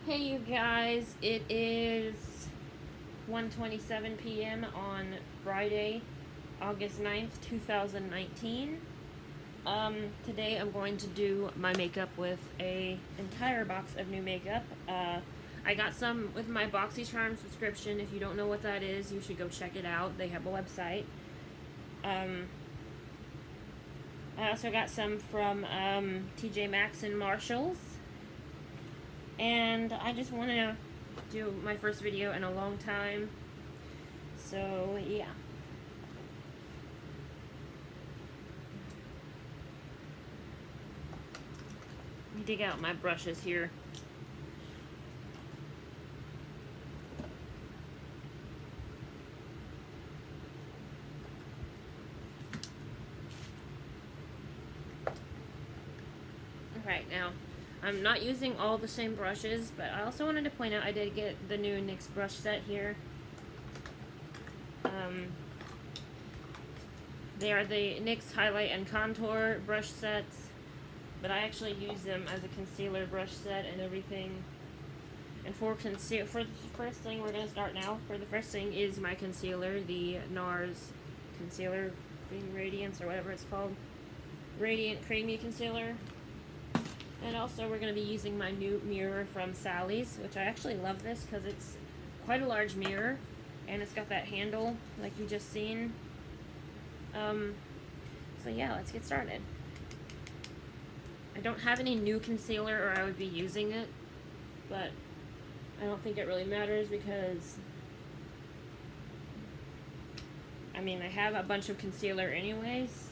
Hey you guys, it is 1:27 p.m. on Friday, August 9th, 2019. Today I'm going to do my makeup with a entire box of new makeup. I got some with my BoxyCharm subscription. If you don't know what that is, you should go check it out. They have a website. I also got some from TJ Maxx and Marshalls. And I just want to do my first video in a long time, so yeah. Let me dig out my brushes here. Alright, now I'm not using all the same brushes, but I also wanted to point out I did get the new NYX brush set here. They are the NYX Highlight and Contour brush sets, but I actually use them as a concealer brush set and everything. And for the first thing we're going to start now, for the first thing is my concealer, the NARS Concealer Cream Radiance, or whatever it's called. Radiant Creamy Concealer. And also we're going to be using my new mirror from Sally's, which I actually love this because it's quite a large mirror and it's got that handle like you just seen. So yeah, let's get started. I don't have any new concealer or I would be using it, but I don't think it really matters because I mean I have a bunch of concealer anyways,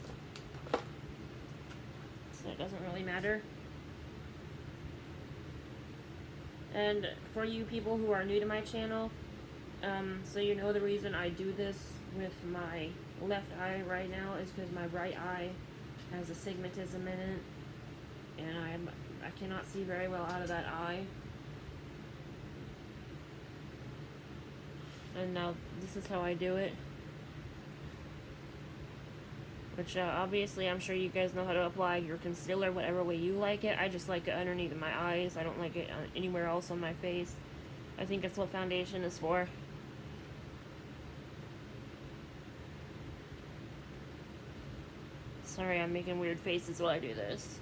so it doesn't really matter. And for you people who are new to my channel, so you know the reason I do this with my left eye right now is because my right eye has astigmatism in it, and I cannot see very well out of that eye. And now this is how I do it. Which obviously I'm sure you guys know how to apply your concealer whatever way you like it. I just like it underneath my eyes. I don't like it anywhere else on my face. I think that's what foundation is for. Sorry, I'm making weird faces while I do this.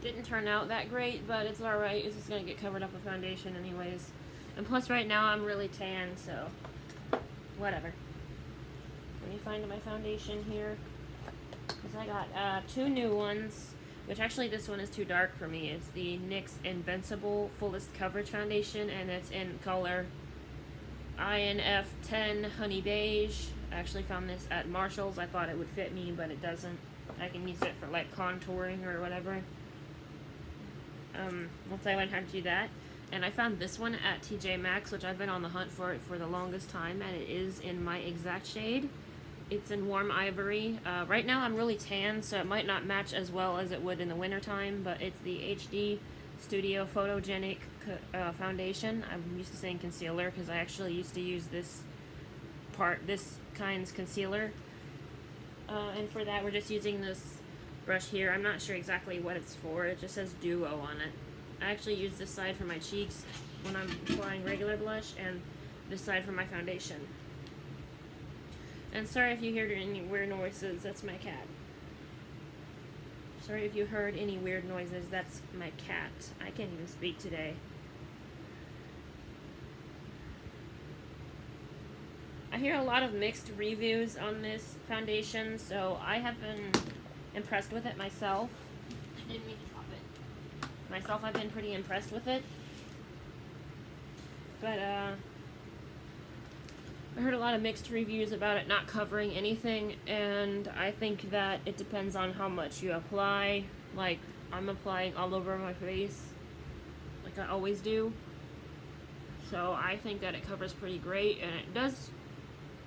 Didn't turn out that great, but it's alright. It's just going to get covered up with foundation anyways. And plus right now I'm really tan, so whatever. Let me find my foundation here. Because I got two new ones, which actually this one is too dark for me. It's the NYX Invincible Fullest Coverage Foundation, and it's in color INF 10 Honey Beige. I actually found this at Marshall's. I thought it would fit me, but it doesn't. I can use it for like contouring or whatever. Once I learned how to do that. And I found this one at TJ Maxx, which I've been on the hunt for it for the longest time, and it is in my exact shade. It's in Warm Ivory. Right now I'm really tan, so it might not match as well as it would in the wintertime, but it's the HD Studio Photogenic foundation. I'm used to saying concealer because I actually used to use this kind's concealer. And for that we're just using this brush here. I'm not sure exactly what it's for. It just says Duo on it. I actually use this side for my cheeks when I'm applying regular blush, and this side for my foundation. And sorry if you heard any weird noises, that's my cat. Sorry if you heard any weird noises, that's my cat. I can't even speak today. I hear a lot of mixed reviews on this foundation, so I have been impressed with it myself. I didn't mean to drop it. Myself, I've been pretty impressed with it. But, I heard a lot of mixed reviews about it not covering anything, and I think that it depends on how much you apply. Like, I'm applying all over my face, like I always do. So I think that it covers pretty great, and it does.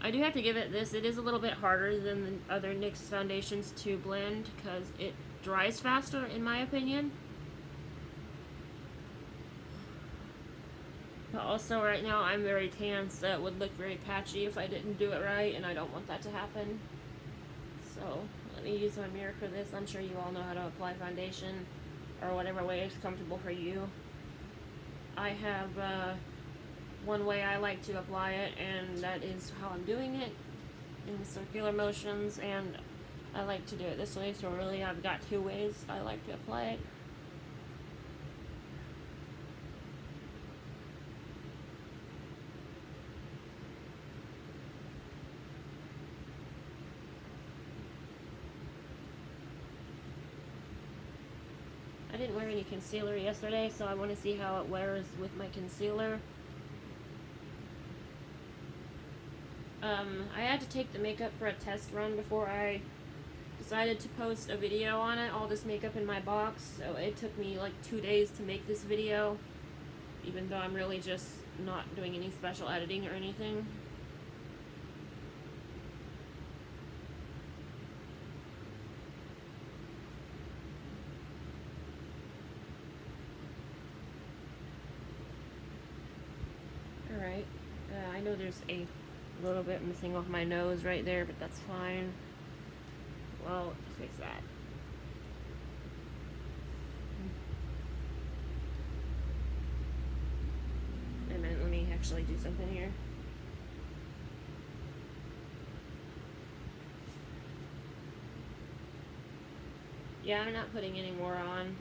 I do have to give it this. It is a little bit harder than the other NYX foundations to blend because it dries faster, in my opinion. But also right now I'm very tan, so it would look very patchy if I didn't do it right, and I don't want that to happen. So Let me use my mirror for this. I'm sure you all know how to apply foundation, or whatever way is comfortable for you. I have one way I like to apply it, and that is how I'm doing it, in the circular motions, and I like to do it this way, so really I've got two ways I like to apply it. I didn't wear any concealer yesterday, so I want to see how it wears with my concealer. I had to take the makeup for a test run before I decided to post a video on it, all this makeup in my box, so it took me like 2 days to make this video, even though I'm really just not doing any special editing or anything. Alright, I know there's a little bit missing off my nose right there, but that's fine. Well, let's fix that. Wait a minute, let me actually do something here. Yeah, I'm not putting any more on.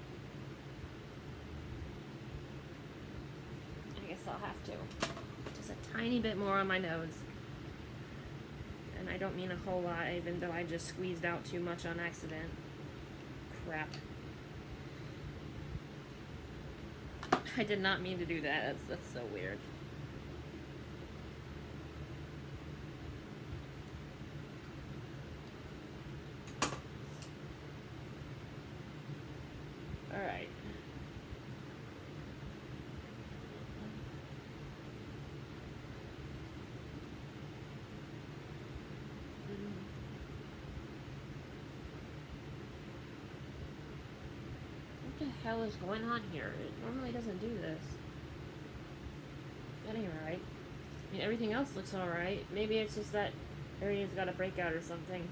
I guess I'll have to. Just a tiny bit more on my nose. And I don't mean a whole lot, even though I just squeezed out too much on accident. Crap. I did not mean to do that. That's so weird. Alright. What the hell is going on here? It normally doesn't do this. That ain't right. I mean, everything else looks alright. Maybe it's just that area's got a breakout or something.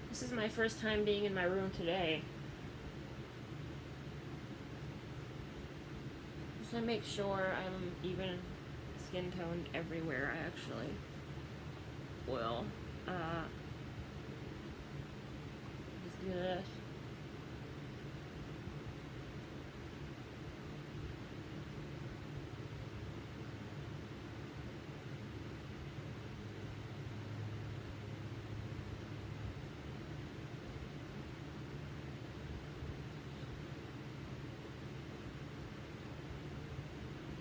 This is my first time being in my room today. Just to make sure I'm even skin toned everywhere, I actually will just do this.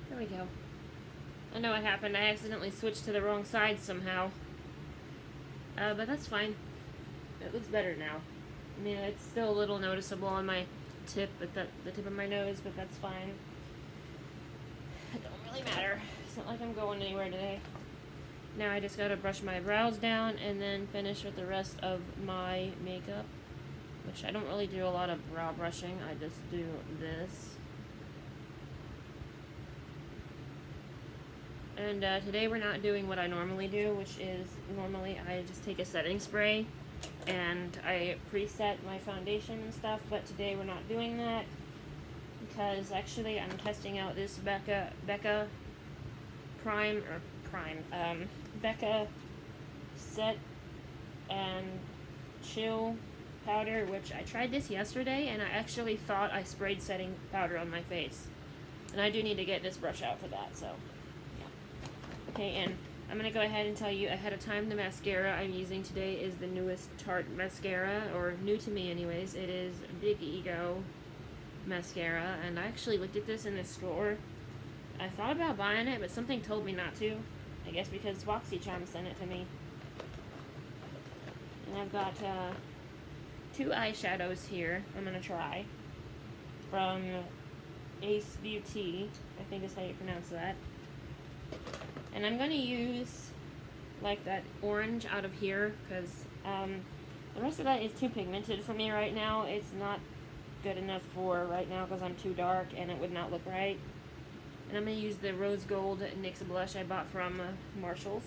There we go. I know what happened. I accidentally switched to the wrong side somehow. But that's fine. It looks better now. I mean, it's still a little noticeable on my tip, at the tip of my nose, but that's fine. It don't really matter. It's not like I'm going anywhere today. Now I just gotta brush my brows down and then finish with the rest of my makeup, which I don't really do a lot of brow brushing. I just do this. And today we're not doing what I normally do, which is normally I just take a setting spray and I preset my foundation and stuff, but today we're not doing that because actually I'm testing out this Becca Set and Chill powder, which I tried this yesterday and I actually thought I sprayed setting powder on my face. And I do need to get this brush out for that, so yeah. Okay, and I'm going to go ahead and tell you ahead of time the mascara I'm using today is the newest Tarte mascara, or new to me anyways. It is Big Ego mascara, and I actually looked at this in the store. I thought about buying it, but something told me not to. I guess because BoxyCharm sent it to me. And I've got two eyeshadows here I'm going to try from Ace Beauty, I think is how you pronounce that. And I'm going to use like that orange out of here because the rest of that is too pigmented for me right now. It's not good enough for right now because I'm too dark and it would not look right. And I'm going to use the Rose Gold NYX blush I bought from Marshalls.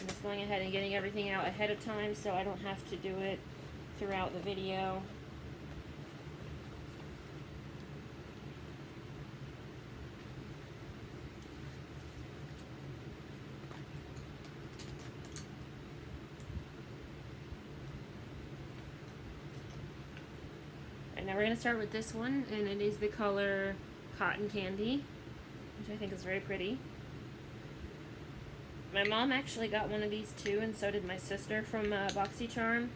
I'm just going ahead and getting everything out ahead of time so I don't have to do it throughout the video. And now we're going to start with this one, and it is the color Cotton Candy, which I think is very pretty. My mom actually got one of these too, and so did my sister from BoxyCharm.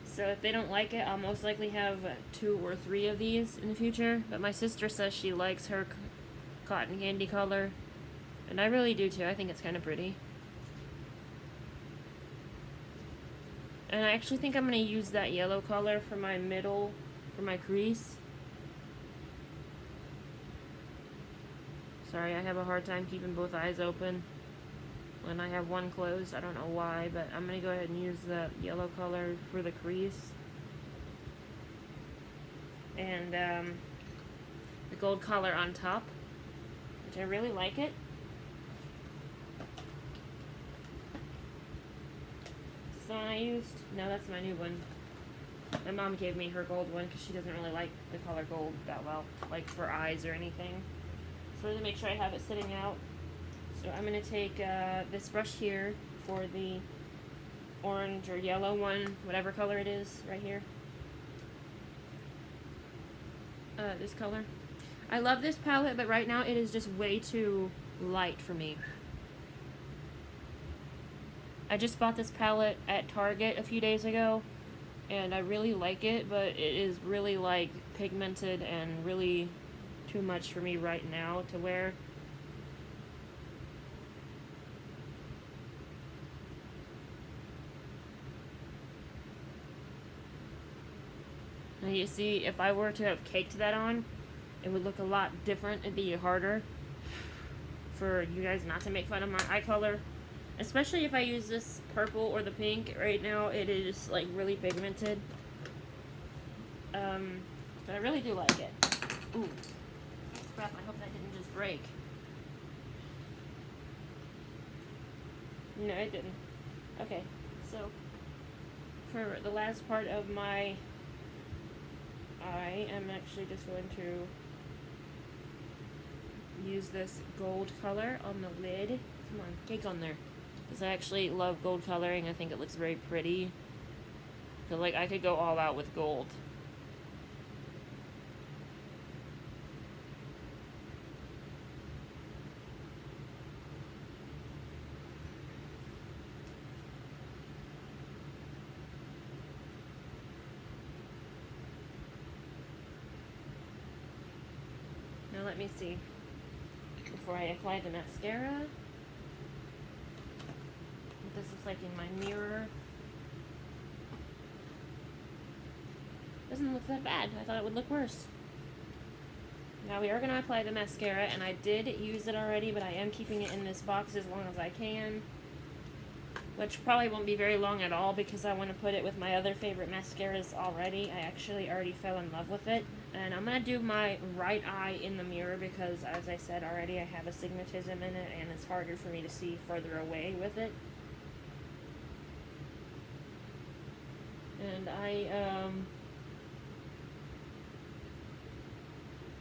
So if they don't like it, I'll most likely have 2 or 3 of these in the future. But my sister says she likes her cotton candy color, and I really do too. I think it's kind of pretty. And I actually think I'm going to use that yellow color for my middle, for my crease. Sorry, I have a hard time keeping both eyes open when I have one closed. I don't know why, but I'm going to go ahead and use the yellow color for the crease. And the gold color on top, which I really like it. Is this the one I used? No, that's my new one. My mom gave me her gold one because she doesn't really like the color gold that well, like for eyes or anything. So to make sure I have it sitting out. So I'm going to take this brush here for the orange or yellow one, whatever color it is, right here. This color. I love this palette, but right now it is just way too light for me. I just bought this palette at Target a few days ago, and I really like it, but it is really like pigmented and really too much for me right now to wear. Now you see, if I were to have caked that on, it would look a lot different. It'd be harder for you guys not to make fun of my eye color. Especially if I use this purple or the pink. Right now it is like really pigmented. But I really do like it. Ooh. Crap, I hope that didn't just break. No, it didn't. Okay, so for the last part of my eye, I'm actually just going to use this gold color on the lid. Come on, cake on there. Because I actually love gold coloring. I think it looks very pretty. So like I could go all out with gold. Now let me see. Before I apply the mascara, what this looks like in my mirror. Doesn't look that bad. I thought it would look worse. Now we are going to apply the mascara, and I did use it already, but I am keeping it in this box as long as I can. Which probably won't be very long at all because I want to put it with my other favorite mascaras already. I actually already fell in love with it. And I'm going to do my right eye in the mirror because, as I said already, I have astigmatism in it and it's harder for me to see further away with it. And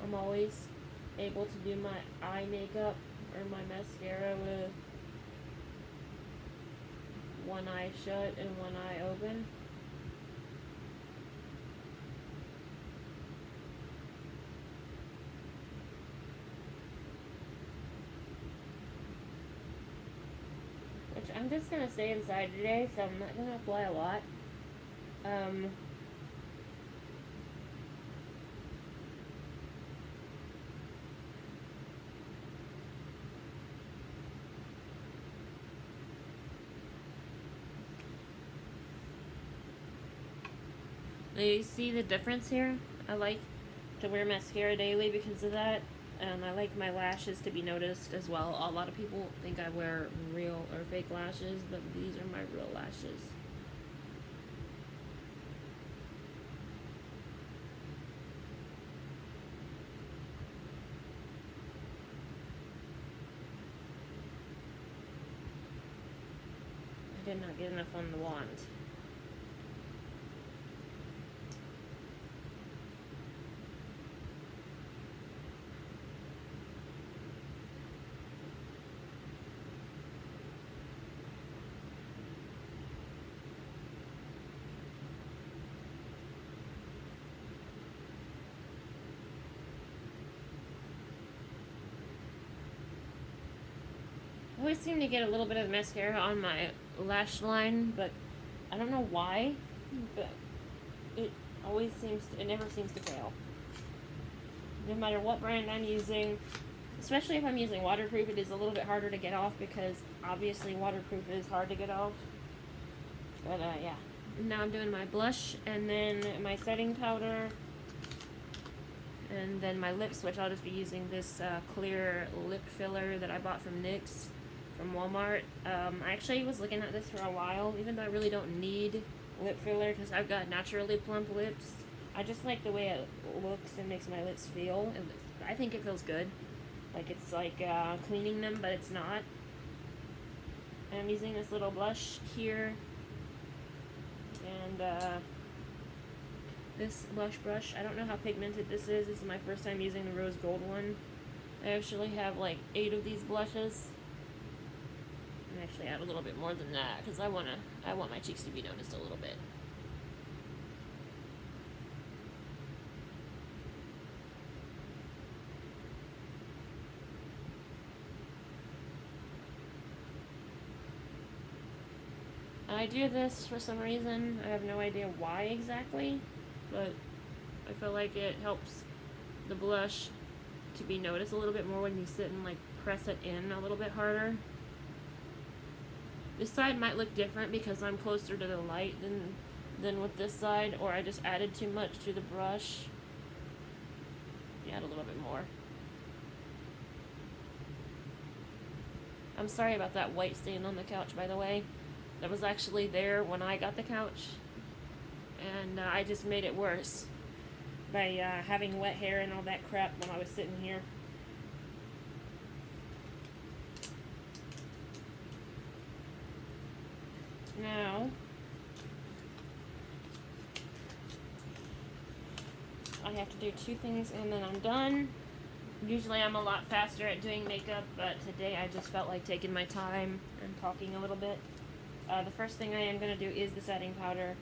I'm always able to do my eye makeup or my mascara with one eye shut and one eye open. Which I'm just gonna stay inside today, so I'm not gonna apply a lot. Now you see the difference here? I like to wear mascara daily because of that. And I like my lashes to be noticed as well. A lot of people think I wear real or fake lashes, but these are my real lashes. did not get enough on the wand. I always seem to get a little bit of mascara on my lash line, but I don't know why, but it never seems to fail. No matter what brand I'm using, especially if I'm using waterproof, it is a little bit harder to get off because obviously waterproof is hard to get off. But yeah. Now I'm doing my blush and then my setting powder and then my lips, which I'll just be using this clear lip filler that I bought from NYX from Walmart. I actually was looking at this for a while, even though I really don't need lip filler because I've got naturally plump lips. I just like the way it looks and makes my lips feel. And I think it feels good. Like it's like cleaning them, but it's not. And I'm using this little blush here. And this blush brush, I don't know how pigmented this is. This is my first time using the rose gold one. I actually have like 8 of these blushes. And actually add a little bit more than that because I want my cheeks to be noticed a little bit. I do this for some reason. I have no idea why exactly, but I feel like it helps the blush to be noticed a little bit more when you sit and like press it in a little bit harder. This side might look different because I'm closer to the light than with this side, or I just added too much to the brush. Add a little bit more. I'm sorry about that white stain on the couch, by the way. That was actually there when I got the couch, and I just made it worse by having wet hair and all that crap when I was sitting here. Now, I have to do 2 things and then I'm done. Usually I'm a lot faster at doing makeup, but today I just felt like taking my time and talking a little bit. The first thing I am going to do is the setting powder.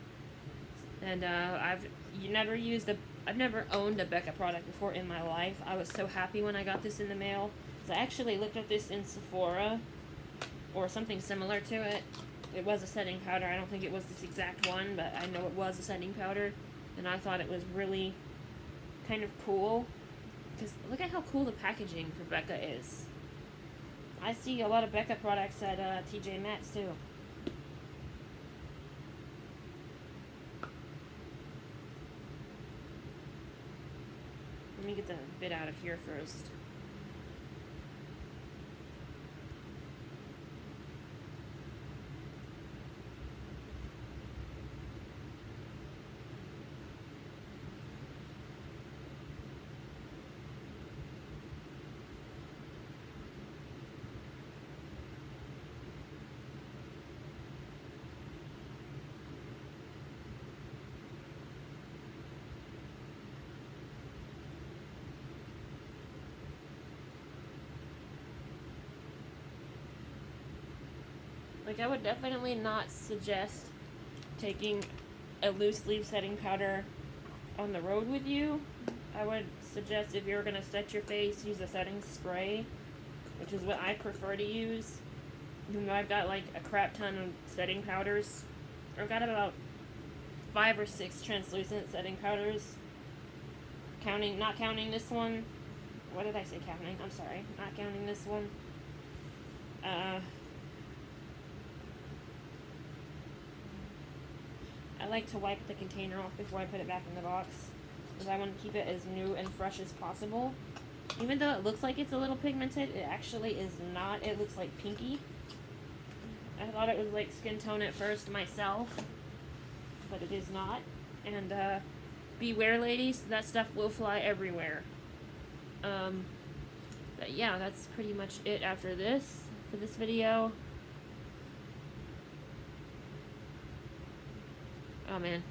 And I've never owned a Becca product before in my life. I was so happy when I got this in the mail. So I actually looked at this in Sephora or something similar to it. It was a setting powder. I don't think it was this exact one, but I know it was a setting powder. And I thought it was really kind of cool. Because look at how cool the packaging for Becca is. I see a lot of Becca products at TJ Maxx too. Let me get the bit out of here first. Like, I would definitely not suggest taking a loose leaf setting powder on the road with you. I would suggest if you're going to set your face, use a setting spray, which is what I prefer to use. Even though I've got like a crap ton of setting powders. I've got about 5 or 6 translucent setting powders. Not counting this one. What did I say counting? I'm sorry. Not counting this one. I like to wipe the container off before I put it back in the box, because I want to keep it as new and fresh as possible. Even though it looks like it's a little pigmented, it actually is not. It looks like pinky. I thought it was like skin tone at first myself, but it is not. And beware, ladies, that stuff will fly everywhere. But yeah, that's pretty much it after this, for this video. Oh man.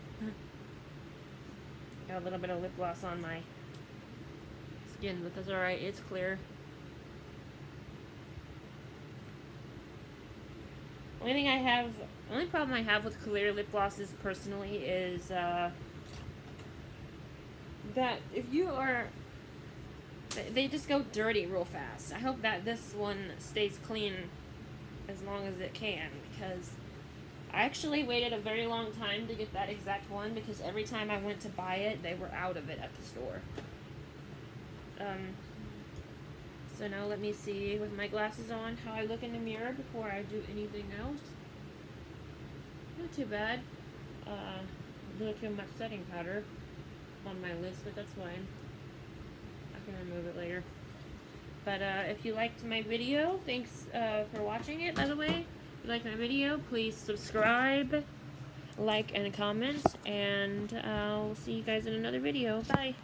Got a little bit of lip gloss on my skin, but that's alright, it's clear. Only problem I have with clear lip glosses personally is that if you are, they just go dirty real fast. I hope that this one stays clean as long as it can, because I actually waited a very long time to get that exact one, because every time I went to buy it, they were out of it at the store. So now let me see with my glasses on how I look in the mirror before I do anything else. Not too bad. A little too much setting powder on my list, but that's fine. I can remove it later. But if you liked my video, thanks for watching it, by the way. If you liked my video, please subscribe, like, and comment, and I'll see you guys in another video. Bye!